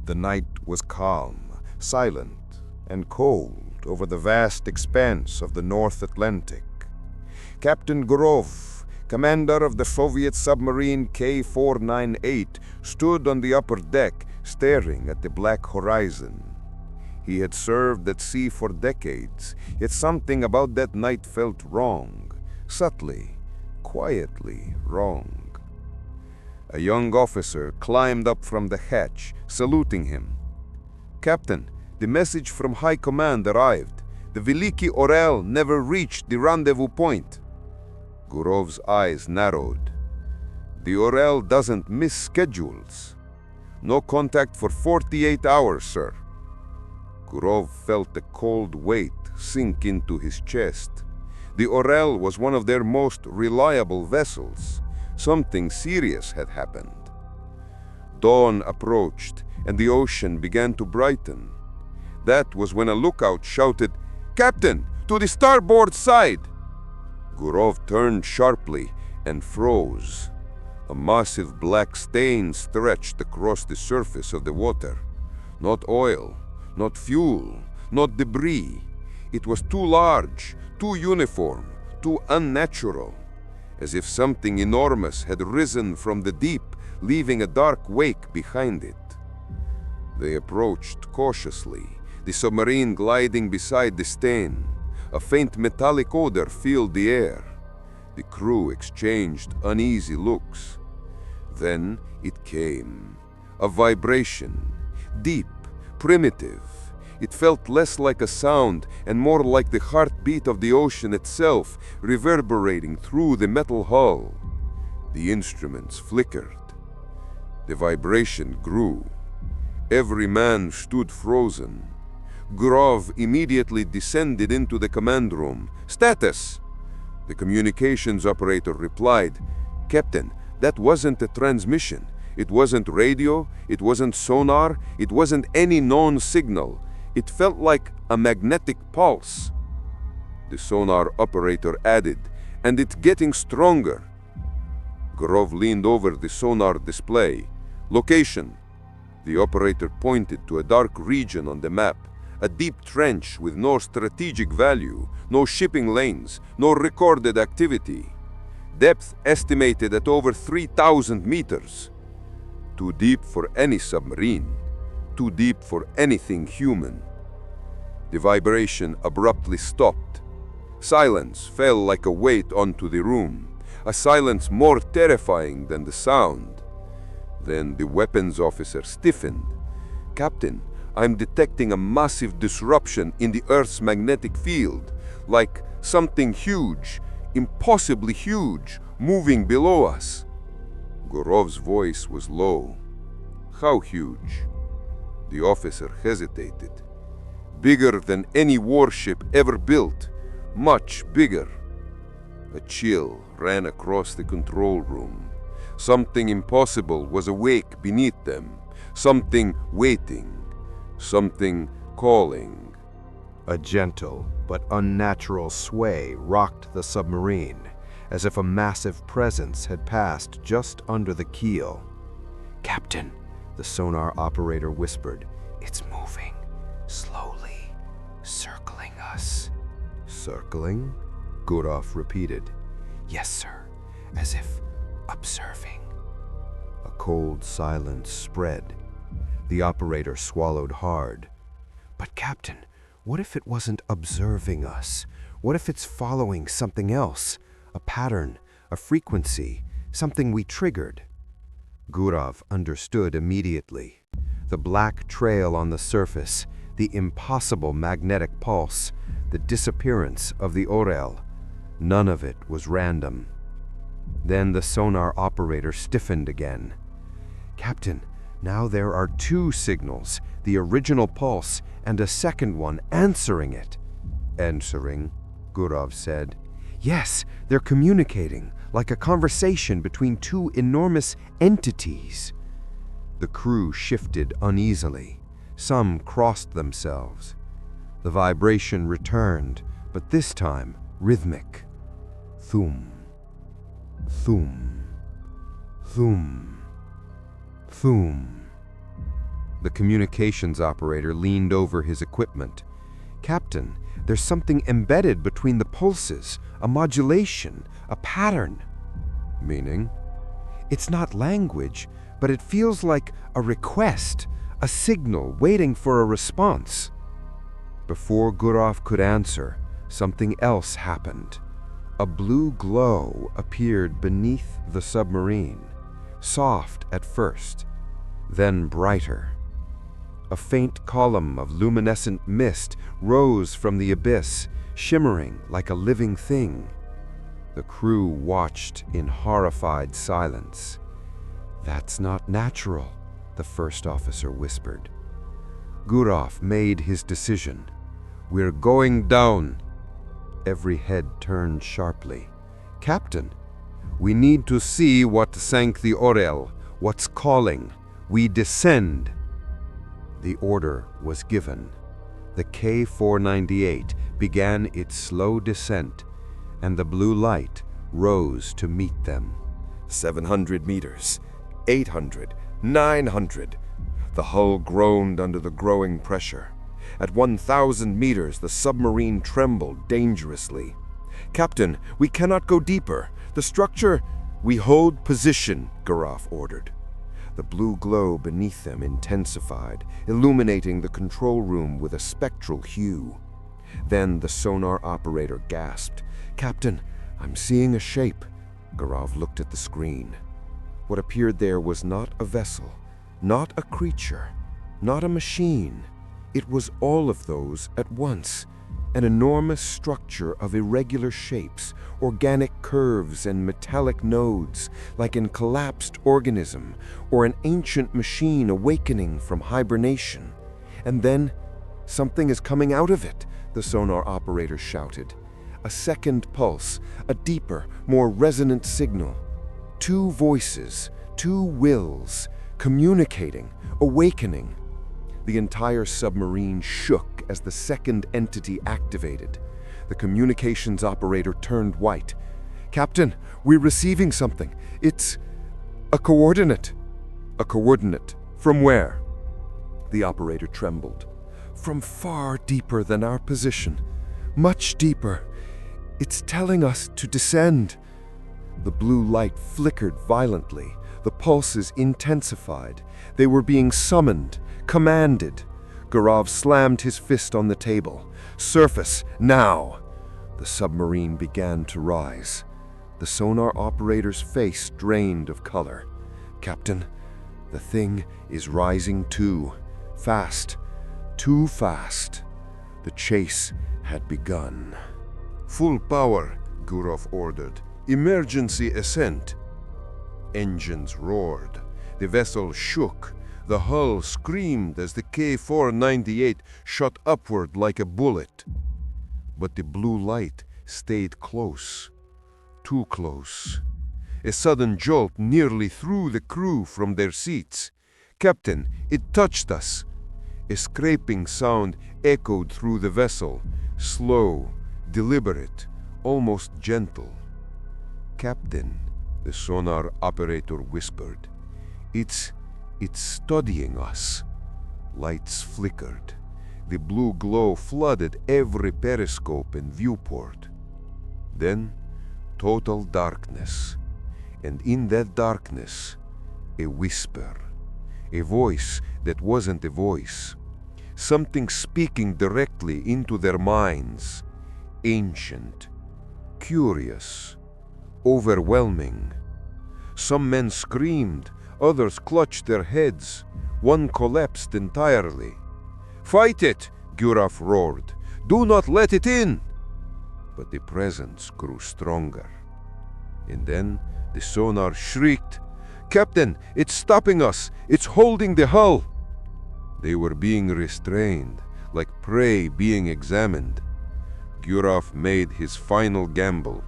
The night was calm, silent, and cold over the vast expanse of the North Atlantic. Captain Gurov, commander of the Soviet submarine K-498, stood on the upper deck, staring at the black horizon. He had served at sea for decades, yet something about that night felt wrong, subtly, quietly wrong. A young officer climbed up from the hatch, saluting him. "Captain, the message from High Command arrived. The Veliki Orel never reached the rendezvous point." Gurov's eyes narrowed. "The Orel doesn't miss schedules. No contact for 48 hours, sir." Gurov felt a cold weight sink into his chest. The Orel was one of their most reliable vessels. Something serious had happened. Dawn approached, and the ocean began to brighten. That was when a lookout shouted, "Captain, to the starboard side!" Gurov turned sharply and froze. A massive black stain stretched across the surface of the water. Not oil, not fuel, not debris. It was too large, too uniform, too unnatural, as if something enormous had risen from the deep, leaving a dark wake behind it. They approached cautiously, the submarine gliding beside the stain. A faint metallic odor filled the air. The crew exchanged uneasy looks. Then it came, a vibration, deep, primitive. It felt less like a sound and more like the heartbeat of the ocean itself, reverberating through the metal hull. The instruments flickered. The vibration grew. Every man stood frozen. Gurov immediately descended into the command room. "Status!" The communications operator replied, "Captain, that wasn't a transmission. It wasn't radio, it wasn't sonar, it wasn't any known signal. It felt like a magnetic pulse." The sonar operator added, "And it's getting stronger." Gurov leaned over the sonar display. "Location." The operator pointed to a dark region on the map, a deep trench with no strategic value, no shipping lanes, no recorded activity. Depth estimated at over 3,000 meters. Too deep for any submarine. Too deep for anything human. The vibration abruptly stopped. Silence fell like a weight onto the room, a silence more terrifying than the sound. Then the weapons officer stiffened. "Captain, I'm detecting a massive disruption in the Earth's magnetic field, like something huge, impossibly huge, moving below us." Gurov's voice was low. "How huge?" The officer hesitated. "Bigger than any warship ever built. Much bigger." A chill ran across the control room. Something impossible was awake beneath them. Something waiting. Something calling. A gentle but unnatural sway rocked the submarine, as if a massive presence had passed just under the keel. "Captain," the sonar operator whispered, "it's moving, slowly, circling us." "Circling?" Gurov repeated. "Yes, sir, as if observing." A cold silence spread. The operator swallowed hard. "But Captain, what if it wasn't observing us? What if it's following something else? A pattern, a frequency, something we triggered?" Gurov understood immediately. The black trail on the surface, the impossible magnetic pulse, the disappearance of the Orel. None of it was random. Then the sonar operator stiffened again. "Captain, now there are two signals, the original pulse and a second one answering it." "Answering?" Gurov said. "Yes, they're communicating, like a conversation between two enormous entities." The crew shifted uneasily. Some crossed themselves. The vibration returned, but this time rhythmic. Thum, thum, thum, thum. The communications operator leaned over his equipment. "Captain, there's something embedded between the pulses, a modulation, a pattern." "Meaning?" "It's not language, but it feels like a request, a signal waiting for a response." Before Gurov could answer, something else happened. A blue glow appeared beneath the submarine, soft at first, then brighter. A faint column of luminescent mist rose from the abyss, shimmering like a living thing. The crew watched in horrified silence. "That's not natural," the first officer whispered. Gurov made his decision. "We're going down." Every head turned sharply. "Captain, we need to see what sank the Orel, what's calling. We descend." The order was given. The K-498 began its slow descent, and the blue light rose to meet them. 700 meters, 800, 900. The hull groaned under the growing pressure. At 1,000 meters, the submarine trembled dangerously. "Captain, we cannot go deeper. The structure—" "We hold position," Gurov ordered. The blue glow beneath them intensified, illuminating the control room with a spectral hue. Then the sonar operator gasped. "Captain, I'm seeing a shape." Gurov looked at the screen. What appeared there was not a vessel, not a creature, not a machine. It was all of those at once. An enormous structure of irregular shapes, organic curves and metallic nodes, like an collapsed organism or an ancient machine awakening from hibernation. And then, "Something is coming out of it," the sonar operator shouted. A second pulse, a deeper, more resonant signal. Two voices, two wills, communicating, awakening. The entire submarine shook as the second entity activated. The communications operator turned white. "Captain, we're receiving something. It's a coordinate." "A coordinate? From where?" The operator trembled. "From far deeper than our position. Much deeper. It's telling us to descend." The blue light flickered violently. The pulses intensified. They were being summoned, commanded. Gurov slammed his fist on the table. "Surface, now!" The submarine began to rise. The sonar operator's face drained of color. "Captain, the thing is rising too. Fast. Too fast." The chase had begun. "Full power," Gurov ordered. "Emergency ascent." Engines roared. The vessel shook. The hull screamed as the K-498 shot upward like a bullet. But the blue light stayed close. Too close. A sudden jolt nearly threw the crew from their seats. "Captain, it touched us." A scraping sound echoed through the vessel, slow, deliberate, almost gentle. "Captain," the sonar operator whispered, It's studying us." Lights flickered. The blue glow flooded every periscope and viewport. Then, total darkness. And in that darkness, a whisper. A voice that wasn't a voice. Something speaking directly into their minds. Ancient. Curious. Overwhelming. Some men screamed. Others clutched their heads. One collapsed entirely. "Fight it!" Gurov roared. "Do not let it in!" But the presence grew stronger. And then the sonar shrieked, "Captain, it's stopping us! It's holding the hull!" They were being restrained, like prey being examined. Gurov made his final gamble.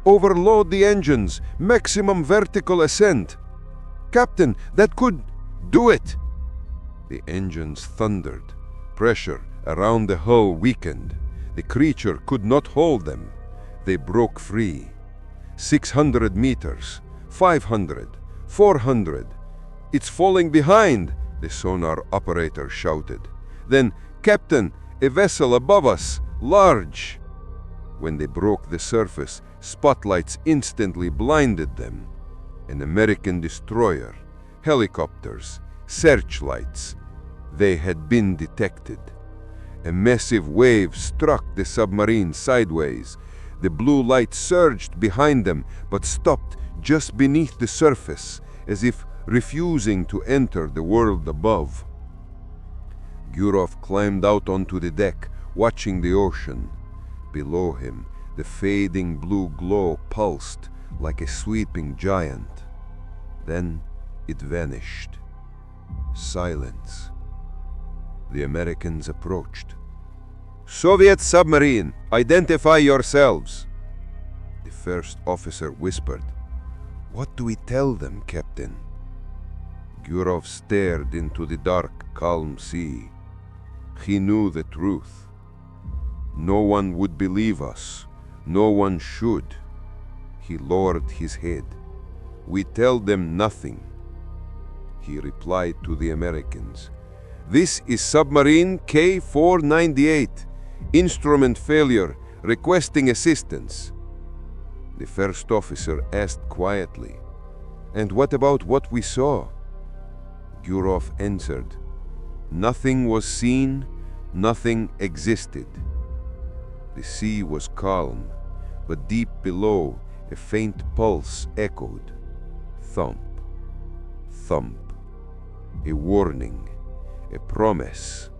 "Overload the engines! Maximum vertical ascent!" "Captain, that could do it!" The engines thundered. Pressure around the hull weakened. The creature could not hold them. They broke free. 600 meters, 500, 400. "It's falling behind!" the sonar operator shouted. Then, "Captain, a vessel above us, large!" When they broke the surface, spotlights instantly blinded them. An American destroyer, helicopters, searchlights. They had been detected. A massive wave struck the submarine sideways. The blue light surged behind them, but stopped just beneath the surface, as if refusing to enter the world above. Gurov climbed out onto the deck, watching the ocean. Below him, the fading blue glow pulsed like a sweeping giant. Then it vanished. Silence. The Americans approached. "Soviet submarine, identify yourselves!" The first officer whispered. "What do we tell them, Captain?" Gurov stared into the dark, calm sea. He knew the truth. No one would believe us. No one should. He lowered his head. "We tell them nothing." He replied to the Americans. "This is submarine K-498. Instrument failure, requesting assistance." The first officer asked quietly, "And what about what we saw?" Gurov answered, "Nothing was seen, nothing existed." The sea was calm, but deep below, a faint pulse echoed. Thump, thump. A warning, a promise.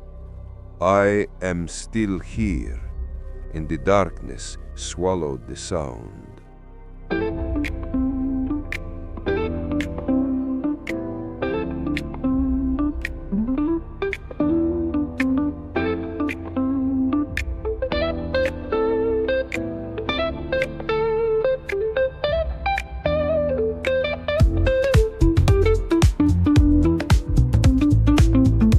"I am still here," and the darkness swallowed the sound.